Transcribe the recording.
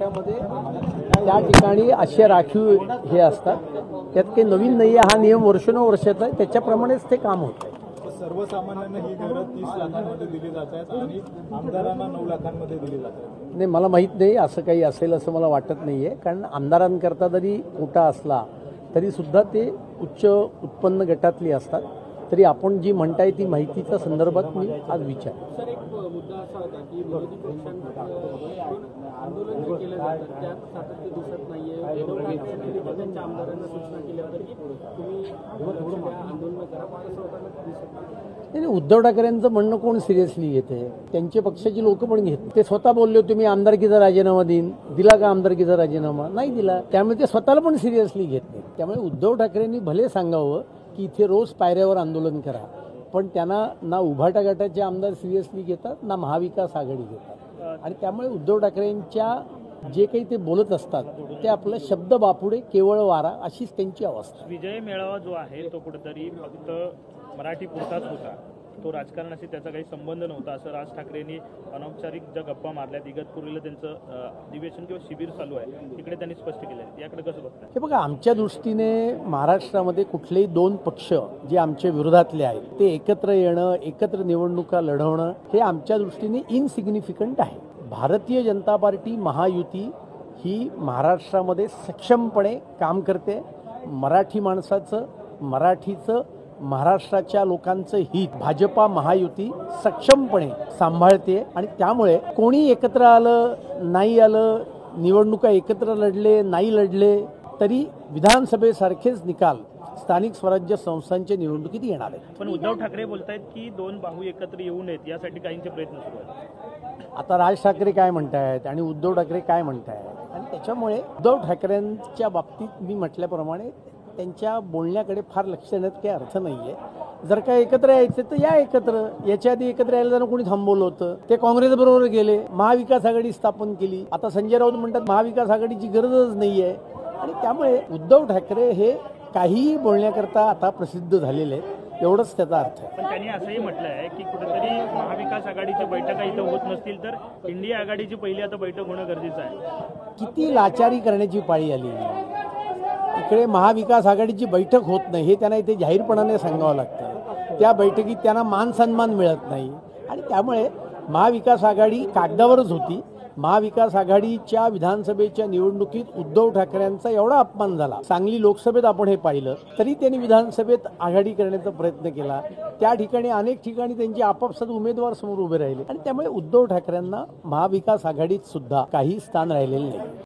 गटामध्ये त्या ठिकाणी असे राखीव हे असतात, त्यात काही नवीन नाही आहे. हा नियम वर्षानुवर्षाचा आहे, त्याच्याप्रमाणेच ते काम होतं. सर्वसामान्यांना ही घरं 30 लाखांमध्ये दिली जात आहेत आणि आमदारांना 9 लाखांमध्ये दिली जात आहेत. नाही, मला माहीत नाही असं काही असेल असं मला वाटत नाही आहे. कारण आमदारांकरता जरी कोटा असला तरीसुद्धा ते उच्च उत्पन्न गटातली असतात. तरी आपण जी म्हणताय ती माहितीच्या संदर्भात मी आज विचार. सर, एक मुद्दा असा होता की विरोधी पक्षांकडून आंदोलन जे केलं जातं त्यात सातत्य दिसत नाहीये. त्यांच्या आमदारांना सूचना केल्या होत्या की तुम्ही आंदोलन करा, असं होताना दिसत नाही. उद्धव ठाकरेंचं म्हणणं कोण सिरियसली घेते? त्यांचे पक्षाची लोक पण घेत. ते स्वतः बोलले होते मी आमदारकीचा राजीनामा देईन. दिला का आमदारकीचा राजीनामा? नाही दिला. त्यामुळे ते स्वतःला पण सिरियसली घेत नाही. त्यामुळे उद्धव ठाकरेंनी भले सांगावं की इथे रोज पायऱ्यावर आंदोलन करा, पण त्यांना ना उभाटा गटाचे आमदार सिरियसली घेतात ना महाविकास आघाडी घेतात. आणि त्यामुळे उद्धव ठाकरेंच्या जे काही ते बोलत असतात ते आपलं शब्द बापुडे केवळ वारा अशीच त्यांची अवस्था. विजय मेळावा जो आहे तो कुठेतरी फक्त मराठी पुरताच होता, तो राजकारणाशी त्याचा काही संबंध नव्हता असं राज ठाकरेंनी अनौपचारिक ज्या गप्पा मारल्या, इगतपुरीला त्यांचं अधिवेशन किंवा शिबिर चालू आहे तिकडे त्यांनी स्पष्ट केलं. याकडे कसं बघताय? हे बघा, आमच्या दृष्टीने महाराष्ट्रामध्ये कुठलेही दोन पक्ष जे आमच्या विरोधातले आहेत ते एकत्र येणं, एकत्र निवडणुका लढवणं हे आमच्या दृष्टीने इनसिग्निफिकंट आहे. भारतीय जनता पार्टी महायुती ही महाराष्ट्रामध्ये सक्षमपणे काम करते. मराठी माणसाचं, मराठीचं, महाराष्ट्राच्या लोकांचं हित भाजपा महायुती सक्षमपणे सांभाळते. आणि त्यामुळे कोणी एकत्र आलं नाही आलं, निवडणुका एकत्र लढले नाही लढले तरी विधानसभेसारखेच निकाल स्थानिक स्वराज्य संस्थांच्या निवडणुकीत येणार आहेत. पण उद्धव ठाकरे बोलतायत की दोन बाहू एकत्र येऊ नयेत यासाठी काहींचे प्रयत्न सुरू आहेत. आता राज ठाकरे काय म्हणतायत आणि उद्धव ठाकरे काय म्हणतायत, आणि त्याच्यामुळे उद्धव ठाकरेंच्या बाबतीत मी म्हटल्याप्रमाणे त्यांच्या बोलण्याकडे फार लक्ष देण्यात काही अर्थ नाही आहे. जर का एकत्र यायचं तर या एकत्र. याच्या आधी एकत्र यायला जाणं कोणी थांबवलं होतं? ते काँग्रेसबरोबर गेले, महाविकास आघाडी स्थापन केली. आता संजय राऊत म्हणतात महाविकास आघाडीची गरजच नाही आहे. आणि त्यामुळे उद्धव ठाकरे हे काहीही बोलण्याकरता आता प्रसिद्ध झालेले आहेत, एवढंच त्याचा अर्थ आहे. पण त्यांनी असंही म्हटलं आहे की कुठेतरी महाविकास आघाडीच्या बैठका इथं होत नसतील तर इंडिया आघाडीची पहिली आता बैठक होणं गरजेचं आहे. किती लाचारी करण्याची पाळी आली. इकडे महाविकास आघाडीची बैठक होत नाही हे त्यांना इथे जाहीरपणाने सांगावं लागतं. त्या बैठकीत त्यांना मान सन्मान मिळत नाही. आणि त्यामुळे महाविकास आघाडी कागदावरच होती. महाविकास आघाडीच्या विधानसभेच्या निवडणुकीत उद्धव ठाकरेंचा एवढा अपमान झाला. सांगली लोकसभेत आपण हे पाहिलं तरी त्यांनी विधानसभेत आघाडी करण्याचा प्रयत्न केला. त्या ठिकाणी अनेक ठिकाणी त्यांचे आपापसात उमेदवार समोर उभे राहिले. आणि त्यामुळे उद्धव ठाकरेंना महाविकास आघाडीत सुद्धा काही स्थान राहिलेले नाही.